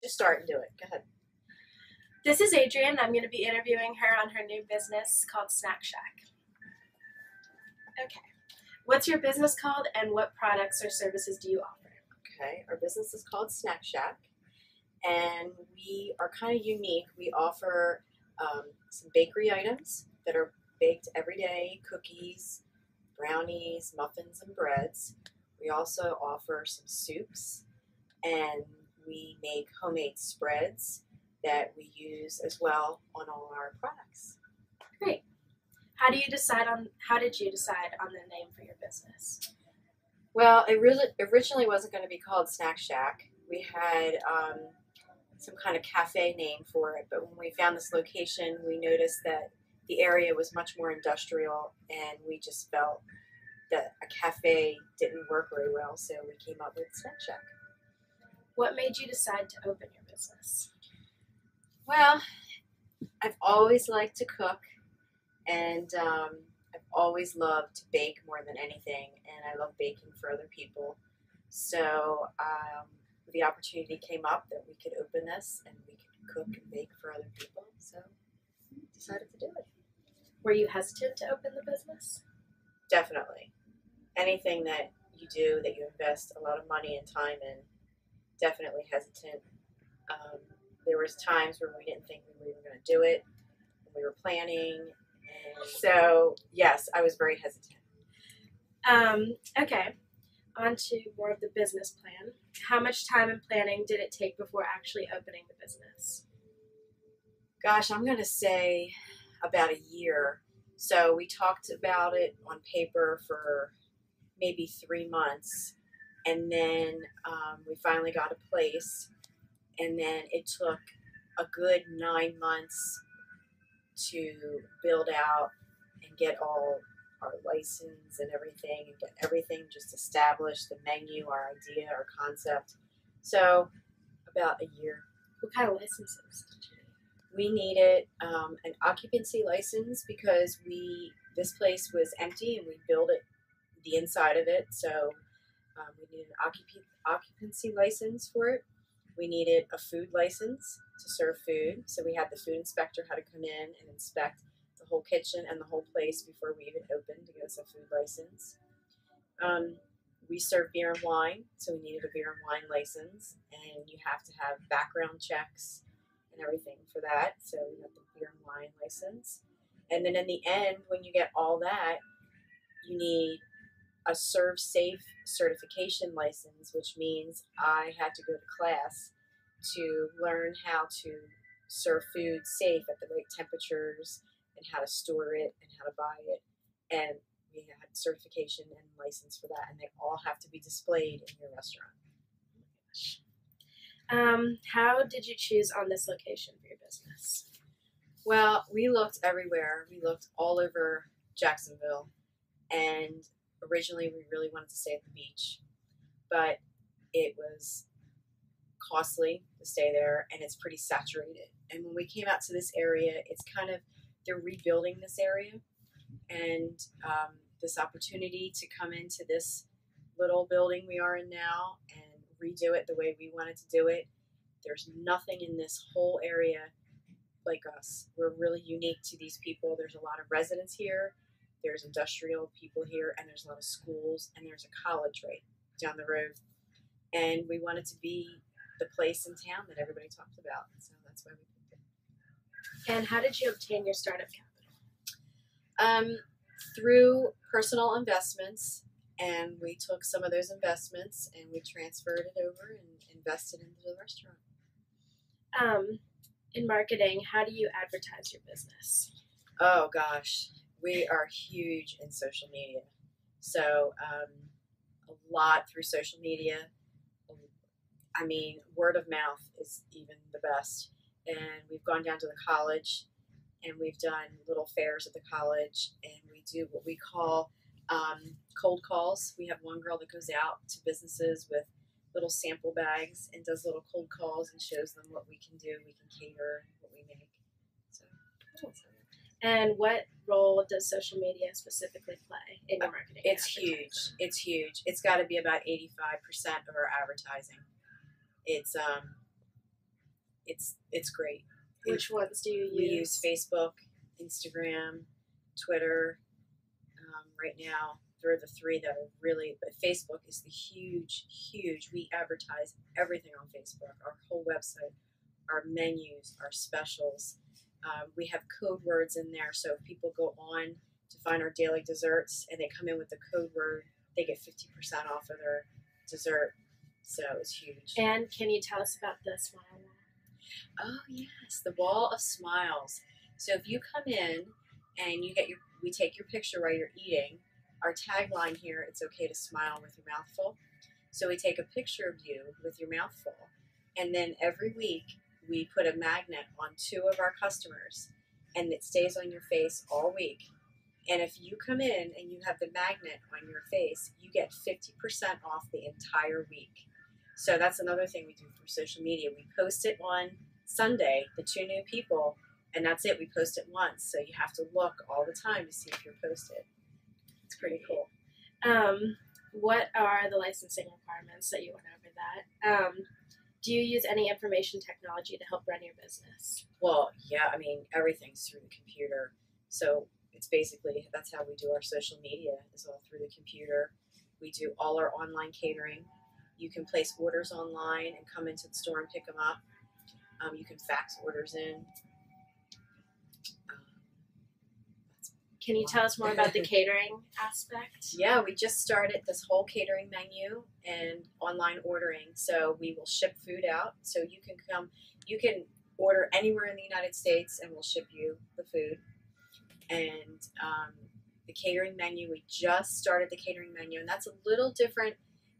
Just start and do it. Go ahead. This is Adrienne. I'm going to be interviewing her on her new business called SnacShack. Okay. What's your business called and what products or services do you offer? Okay. Our business is called SnacShack, and we are kind of unique. We offer some bakery items that are baked every day, cookies, brownies, muffins, and breads. We also offer some soups, and we make homemade spreads that we use as well on all our products. Great. How did you decide on the name for your business? Well, it really originally wasn't going to be called SnacShack. We had some kind of cafe name for it, but when we found this location, we noticed that the area was much more industrial, and we just felt that a cafe didn't work very well, so we came up with SnacShack. What made you decide to open your business? Well, I've always liked to cook, and I've always loved to bake more than anything, and I love baking for other people. So the opportunity came up that we could open this and we could cook and bake for other people, so decided to do it. Were you hesitant to open the business? Definitely. Anything that you do that you invest a lot of money and time in, definitely hesitant. There was times where we didn't think we were even going to do it when we were planning, and so yes, I was very hesitant. Okay, on to more of the business plan. How much time and planning did it take before actually opening the business? Gosh, I'm going to say about a year. So we talked about it on paper for maybe 3 months, and then we finally got a place, and then it took a good 9 months to build out and get all our license and everything, and get everything just established, the menu, our idea, our concept. So about a year. What kind of licenses did you need? We needed an occupancy license because this place was empty and we built it, the inside of it, so we needed an occupancy license for it. We needed a food license to serve food, so we had the food inspector had to come in and inspect the whole kitchen and the whole place before we even opened to get us a food license. We serve beer and wine, so we needed a beer and wine license, and you have to have background checks and everything for that, so we got the beer and wine license. And then in the end, when you get all that, you need a Serve Safe certification license, which means I had to go to class to learn how to serve food safe at the right temperatures and how to store it and how to buy it. And we had certification and license for that, and they all have to be displayed in your restaurant. How did you choose on this location for your business? Well, we looked everywhere. We looked all over Jacksonville, and originally we really wanted to stay at the beach, but it was costly to stay there, and it's pretty saturated. And when we came out to this area, it's kind of, they're rebuilding this area, and this opportunity to come into this little building we are in now and redo it the way we wanted to do it. There's nothing in this whole area like us. We're really unique to these people. There's a lot of residents here, there's industrial people here, and there's a lot of schools, and there's a college right down the road. And we wanted to be the place in town that everybody talked about, so that's why we picked it. And how did you obtain your startup capital? Through personal investments, and we took some of those investments and we transferred it over and invested into the restaurant. In marketing, how do you advertise your business? Oh gosh, we are huge in social media. So a lot through social media. I mean, word of mouth is even the best. And we've gone down to the college, and we've done little fairs at the college, and we do what we call cold calls. We have one girl that goes out to businesses with little sample bags and does little cold calls and shows them what we can do. We can cater what we make. So, and what role does social media specifically play in your marketing? It's huge. It's huge. It's got to be about 85% of our advertising. It's it's great. Which ones do you use? We use Facebook, Instagram, Twitter. Right now, they're the three that are really. But Facebook is the huge. We advertise everything on Facebook. Our whole website, our menus, our specials. We have code words in there, so if people go on to find our daily desserts and they come in with the code word, they get 50% off of their dessert. So it's huge. And can you tell us about the Smile Wall? Oh yes, the Wall of Smiles. So if you come in and we take your picture while you're eating. Our tagline here: "It's okay to smile with your mouth full." So we take a picture of you with your mouth full, and then every week we put a magnet on 2 of our customers, and it stays on your face all week. And if you come in and you have the magnet on your face, you get 50% off the entire week. So that's another thing we do for social media. We post it on Sunday, the 2 new people, and that's it. We post it once, so you have to look all the time to see if you're posted. It's pretty cool. What are the licensing requirements that you went over that? Do you use any information technology to help run your business? Well, yeah, I mean, everything's through the computer. So it's basically, that's how we do our social media, is all through the computer. We do all our online catering. You can place orders online and come into the store and pick them up. You can fax orders in. Can you tell us more about the catering aspect? Yeah, we just started this whole catering menu and online ordering. So we will ship food out. So you can order anywhere in the United States and we'll ship you the food. And the catering menu, we just started the catering menu, and that's a little different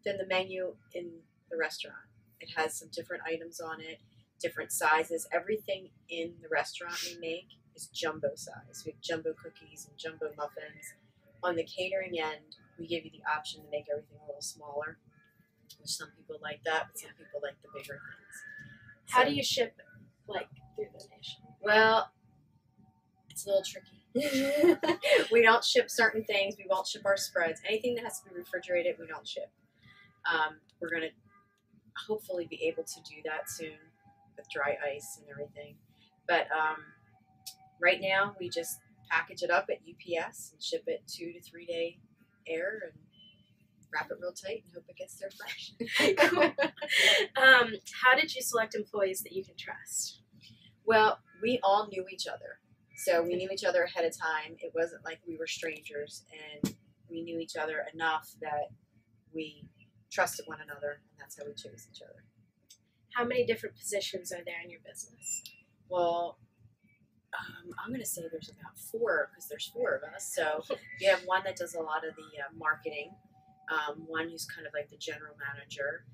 than the menu in the restaurant. It has some different items on it, different sizes. Everything in the restaurant we make is jumbo size. We have jumbo cookies and jumbo muffins. On the catering end, we give you the option to make everything a little smaller, which some people like that, but some people like the bigger things. How do you ship, through the nation? Well, it's a little tricky. We don't ship certain things. We won't ship our spreads. Anything that has to be refrigerated, we don't ship. We're going to hopefully be able to do that soon with dry ice and everything. But right now, we just package it up at UPS and ship it 2 to 3 day air and wrap it real tight and hope it gets there fresh. How did you select employees that you can trust? Well, we all knew each other. So we knew each other ahead of time. It wasn't like we were strangers, and we knew each other enough that we trusted one another, and that's how we chose each other. How many different positions are there in your business? Well, I'm going to say there's about 4, because there's 4 of us. So we have one that does a lot of the marketing, one who's kind of like the general manager,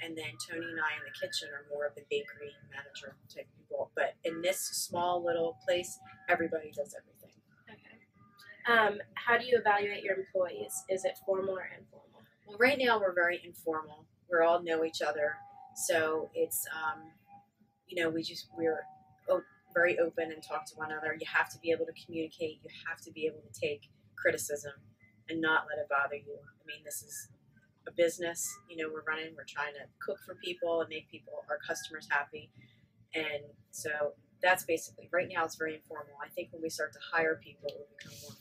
and then Tony and I in the kitchen are more of the bakery manager type people. But in this small little place, everybody does everything. Okay. How do you evaluate your employees? Is it formal or informal? Well, right now we're very informal. We all know each other, so it's we're very open and talk to one another. You have to be able to communicate. You have to be able to take criticism and not let it bother you. I mean, this is a business, we're running. We're trying to cook for people and make our customers happy. And so that's basically, right now it's very informal. I think when we start to hire people, it will become more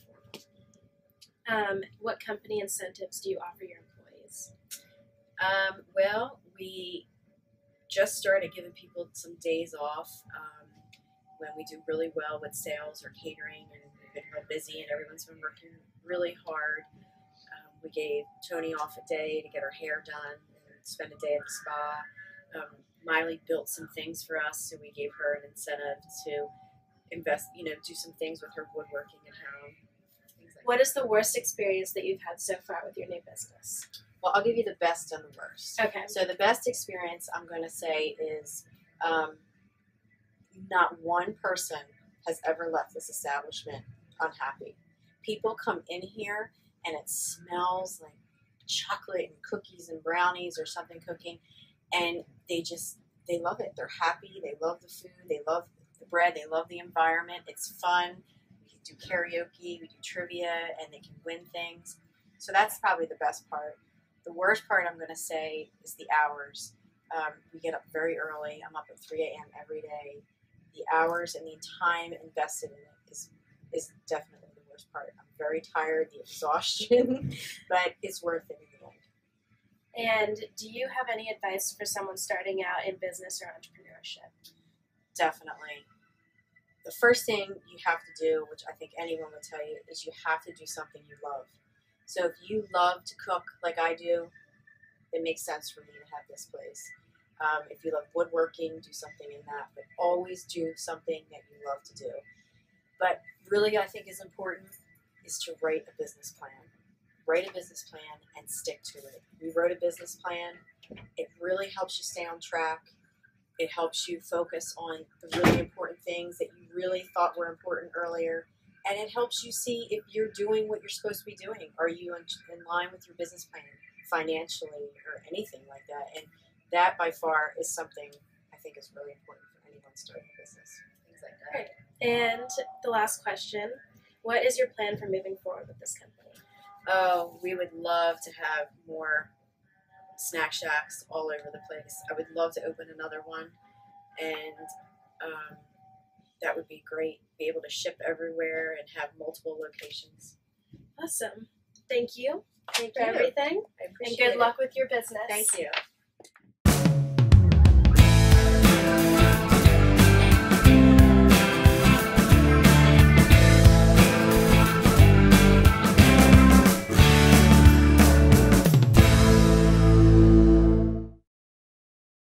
formal. What company incentives do you offer your employees? Well, we just started giving people some days off when we do really well with sales or catering, and we've been real busy and everyone's been working really hard. We gave Tony off a day to get her hair done and spend a day at the spa. Miley built some things for us, so we gave her an incentive to invest, do some things with her woodworking at home. What is the worst experience that you've had so far with your new business? Well, I'll give you the best and the worst. Okay. So the best experience, I'm going to say, is not one person has ever left this establishment unhappy. People come in here and it smells like chocolate and cookies and brownies or something cooking, and they love it. They're happy. They love the food. They love the bread. They love the environment. It's fun. We do karaoke. We do trivia, and they can win things. So that's probably the best part. The worst part, I'm going to say, is the hours. We get up very early. I'm up at 3 a.m. every day. The hours and the time invested in it is definitely the worst part. I'm very tired, the exhaustion, but it's worth it in the end. And do you have any advice for someone starting out in business or entrepreneurship? Definitely. The first thing you have to do, which I think anyone would tell you, is you have to do something you love. So if you love to cook like I do, it makes sense for me to have this place. If you love woodworking, do something in that, but always do something that you love to do. But really, I think is important is to write a business plan. Write a business plan and stick to it. We wrote a business plan. It really helps you stay on track. It helps you focus on the really important things that you really thought were important earlier. And it helps you see if you're doing what you're supposed to be doing. Are you in line with your business plan financially or anything like that? And that by far is something I think is really important for anyone starting a business. Things like that. Great. And the last question, what is your plan for moving forward with this company? Oh, we would love to have more snack shacks all over the place. I would love to open another one, and that would be great. Be able to ship everywhere and have multiple locations. Awesome. Thank you Thank for everything. I And appreciate good it. luck with your business. Thank you.